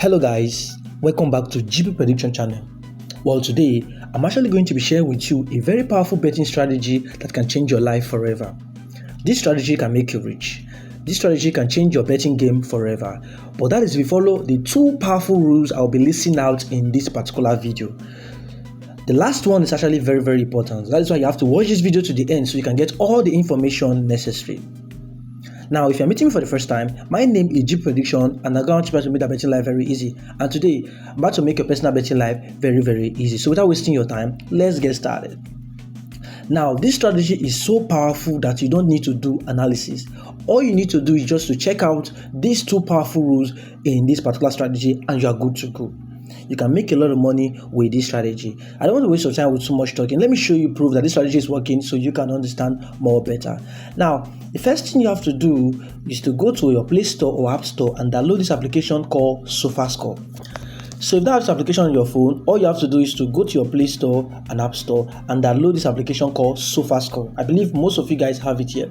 Hello guys, welcome back to GP Prediction channel. Well, today I'm actually going to be sharing with you a very powerful betting strategy that can change your life forever. This strategy can make you rich. This strategy can change your betting game forever. But that is if you follow the two powerful rules I'll be listing out in this particular video. The last one is actually very important. That is why you have to watch this video to the end so you can get all the information necessary. Now, if you're meeting me for the first time, my name is GP Prediction and I'm going to try to make that betting life very easy. And today, I'm about to make your personal betting life very easy. So without wasting your time, let's get started. Now, this strategy is so powerful that you don't need to do analysis. All you need to do is just to check out these two powerful rules in this particular strategy and you are good to go. You can make a lot of money with this strategy. I don't want to waste your time with too much talking. Let me show you proof that this strategy is working so you can understand more better. Now, the first thing you have to do is to go to your Play Store or App Store and download this application called SofaScore. So if you have this application on your phone, all you have to do is to go to your Play Store and App Store and download this application called SofaScore. I believe most of you guys have it here.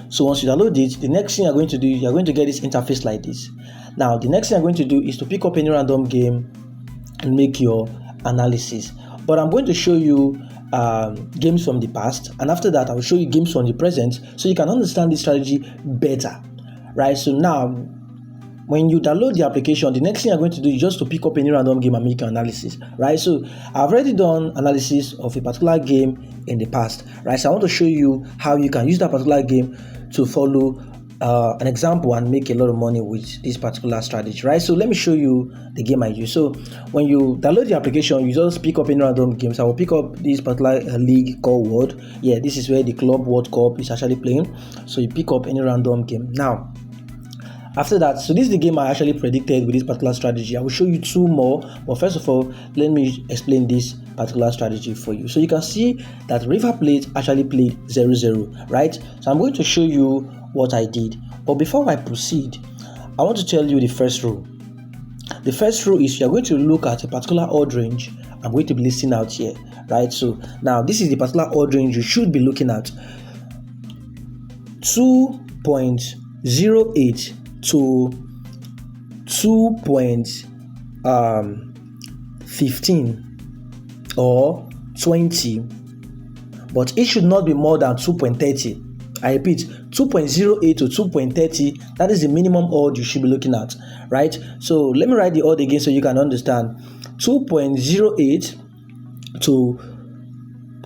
So once you download it, the next thing you're going to do, you're going to get this interface like this. Now, the next thing I'm going to do is to pick up any random game and make your analysis. But I'm going to show you games from the past, and after that I will show you games from the present so you can understand this strategy better, right? So now when you download the application, the next thing you're going to do is just to pick up any random game and make your analysis, right? So I've already done analysis of a particular game in the past, right? So I want to show you how you can use that particular game to follow an example and make a lot of money with this particular strategy, right? So let me show you the game I use. So when you download the application, you just pick up any random games. I will pick up this particular league called World. Yeah, this is where the Club World Cup is actually playing. So you pick up any random game. Now, after that, so this is the game I actually predicted with this particular strategy. I will show you two more, but first of all, let me explain this particular strategy for you. So you can see that River Plate actually played 0-0, right? So I'm going to show you what I did. But before I proceed, I want to tell you the first rule. The first rule is you're going to look at a particular odd range I'm going to be listing out here, right? So now this is the particular odd range you should be looking at. 2.08 to 2.15 or 20, but it should not be more than 2.30. I repeat, 2.08 to 2.30, that is the minimum odd you should be looking at, right? So let me write the odd again so you can understand. 2.08 to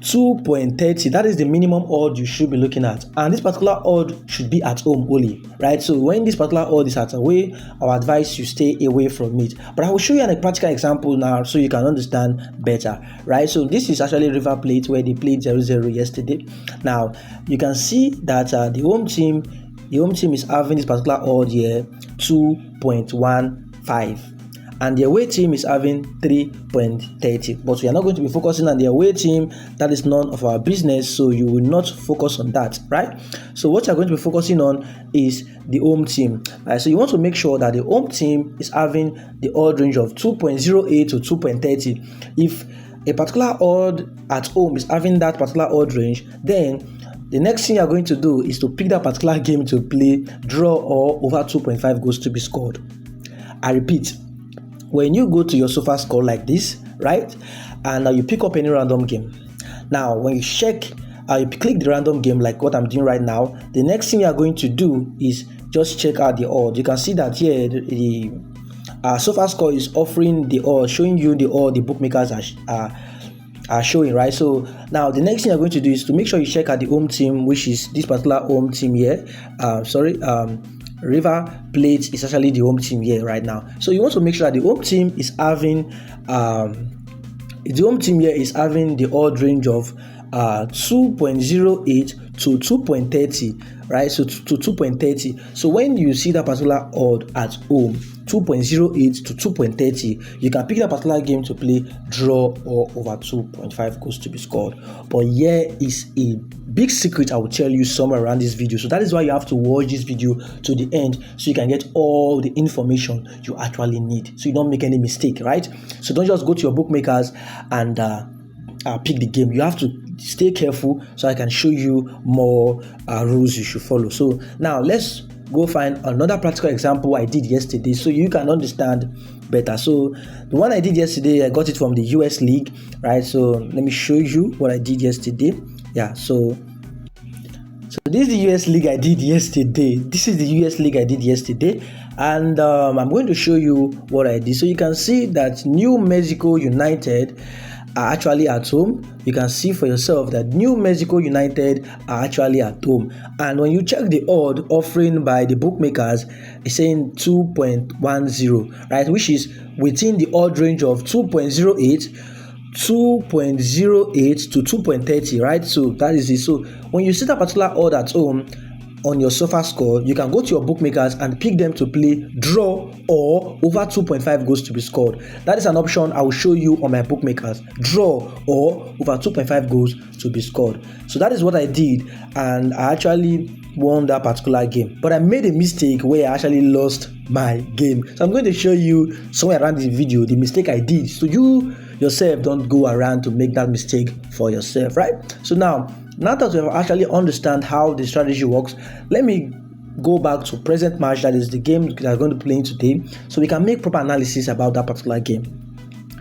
2.30, that is the minimum odd you should be looking at, and this particular odd should be at home only, right? So when this particular odd is at away, I would advise you stay away from it, but I will show you a practical example now so you can understand better, right? So this is actually River Plate where they played 0-0 yesterday. Now you can see that the home team is having this particular odd here 2.15, and the away team is having 3.30. But we are not going to be focusing on the away team. That is none of our business, so you will not focus on that, right? So what you're going to be focusing on is the home team, right? So you want to make sure that the home team is having the odd range of 2.08 to 2.30. If a particular odd at home is having that particular odd range, then the next thing you're going to do is to pick that particular game to play, draw, or over 2.5 goals to be scored. I repeat, when you go to your SofaScore like this, right, and you pick up any random game. Now, when you check, you click the random game like what I'm doing right now, the next thing you're going to do is just check out the odd. You can see that here the SofaScore is offering the odd, showing you the odd the bookmakers are showing, right? So now the next thing you're going to do is to make sure you check out the home team, which is this particular home team here. River Plate is actually the home team here right now. So you want to make sure that the home team is having the odd range of 2.08 to 2.30, right? So to 2.30. So when you see that particular odd at home, 2.08 to 2.30, you can pick that particular game to play, draw, or over 2.5 goals to be scored. But here is a big secret I will tell you somewhere around this video. So that is why you have to watch this video to the end so you can get all the information you actually need, so you don't make any mistake, right? So don't just go to your bookmakers and pick the game. You have to stay careful so I can show you more rules you should follow. So now let's go find another practical example I did yesterday so you can understand better. So the one I did yesterday, I got it from the US League, right? So let me show you what I did yesterday. Yeah, so this is the US League I did yesterday. And I'm going to show you what I did. So you can see that New Mexico United are actually at home. You can see for yourself that New Mexico United are actually at home. And when you check the odd offering by the bookmakers, it's saying 2.10, right? Which is within the odd range of 2.08 to 2.30, right? So that is it. So when you see that particular odd at home on your sofa score, you can go to your bookmakers and pick them to play draw or over 2.5 goals to be scored. That is an option I will show you on my bookmakers, draw or over 2.5 goals to be scored. So that is what I did, and I actually won that particular game. But I made a mistake where I actually lost my game. So I'm going to show you somewhere around this video the mistake I did, so you yourself don't go around to make that mistake for yourself, right? So now that we have actually understand how the strategy works, let me go back to present match, that is the game that we're going to play today, so we can make proper analysis about that particular game.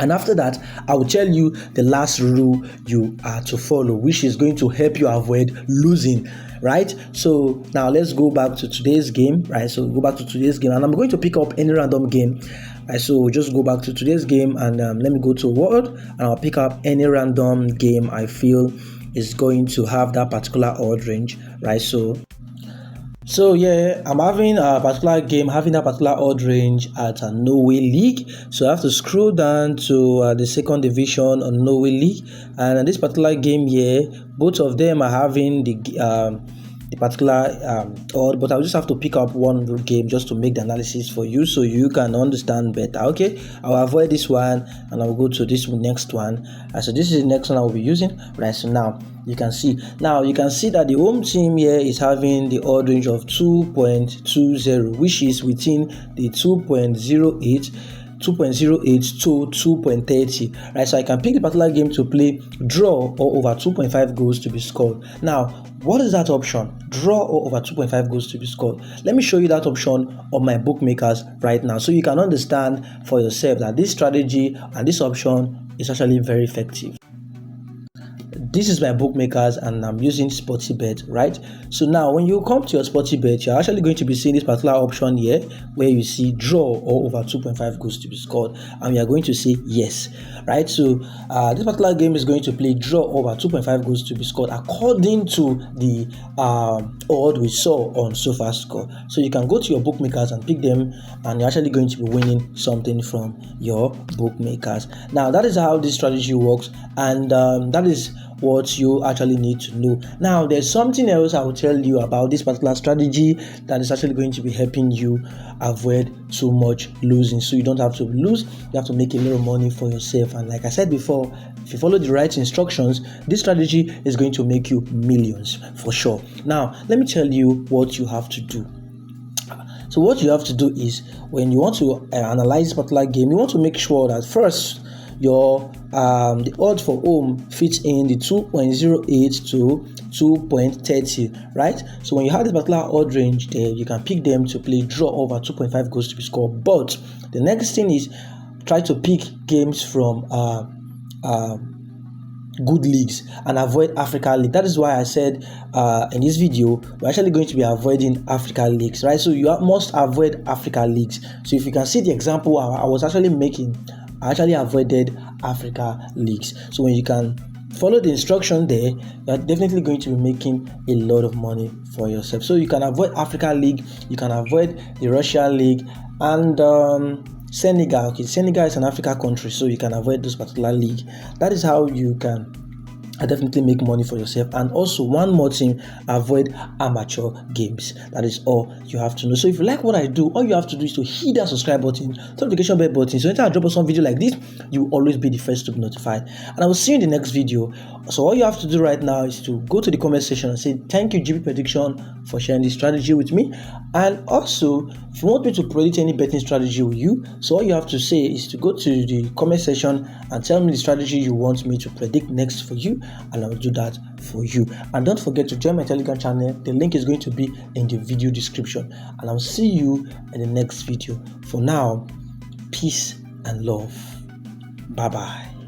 And after that, I will tell you the last rule you are to follow, which is going to help you avoid losing, right? So now let's go back to today's game, right? So go back to today's game, and I'm going to pick up any random game. Right, so just go back to today's game, and let me go to World, and I'll pick up any random game I feel is going to have that particular odd range, right? So yeah, I'm having a particular game having a particular odd range at a Norway League. So I have to scroll down to the second division on Norway League, and in this particular game here, both of them are having the particular odd, but I'll just have to pick up one game just to make the analysis for you so you can understand better. Okay, I'll avoid this one and I'll go to this next one. So this is the next one I will be using, right? So now you can see that the home team here is having the odd range of 2.20, which is within the 2.08 to 2.30, right? So I can pick the particular game to play draw or over 2.5 goals to be scored. Now, what is that option? Draw or over 2.5 goals to be scored. Let me show you that option on my bookmakers right now, so you can understand for yourself that this strategy and this option is actually very effective. This is my bookmakers, and I'm using SportyBet, right? So now when you come to your SportyBet, you're actually going to be seeing this particular option here where you see draw or over 2.5 goals to be scored, and we are going to say yes, right? So this particular game is going to play draw over 2.5 goals to be scored according to the odd we saw on SofaScore. So you can go to your bookmakers and pick them, and you're actually going to be winning something from your bookmakers. Now that is how this strategy works, and that is what you actually need to know. Now there's something else I will tell you about this particular strategy that is actually going to be helping you avoid too much losing, so you don't have to lose, you have to make a little money for yourself. And like I said before, if you follow the right instructions, this strategy is going to make you millions for sure. Now let me tell you what you have to do. So what you have to do is, when you want to analyze this particular game, you want to make sure that first your the odds for home fits in the 2.08 to 2.30, right? So when you have this particular odd range there, you can pick them to play draw over 2.5 goals to be scored. But the next thing is try to pick games from good leagues and avoid Africa League. That is why I said in this video we're actually going to be avoiding Africa leagues, right? So you must avoid Africa leagues. So if you can see the example I was actually making, I actually avoided Africa leagues. So when you can follow the instruction there, you're definitely going to be making a lot of money for yourself. So you can avoid Africa League, you can avoid the Russia League, and Senegal. Okay, Senegal is an Africa country, so you can avoid this particular league. That is how you can definitely make money for yourself. And also one more thing, avoid amateur games. That is all you have to know. So if you like what I do, all you have to do is to hit that subscribe button, notification bell button, so anytime I drop some video like this, you will always be the first to be notified. And I will see you in the next video. So all you have to do right now is to go to the comment section and say thank you GB Prediction for sharing this strategy with me. And also, if you want me to predict any betting strategy with you, so all you have to say is to go to the comment section and tell me the strategy you want me to predict next for you, and I'll do that for you. And don't forget to join my Telegram channel. The link is going to be in the video description, and I'll see you in the next video. For now, peace and love. Bye bye.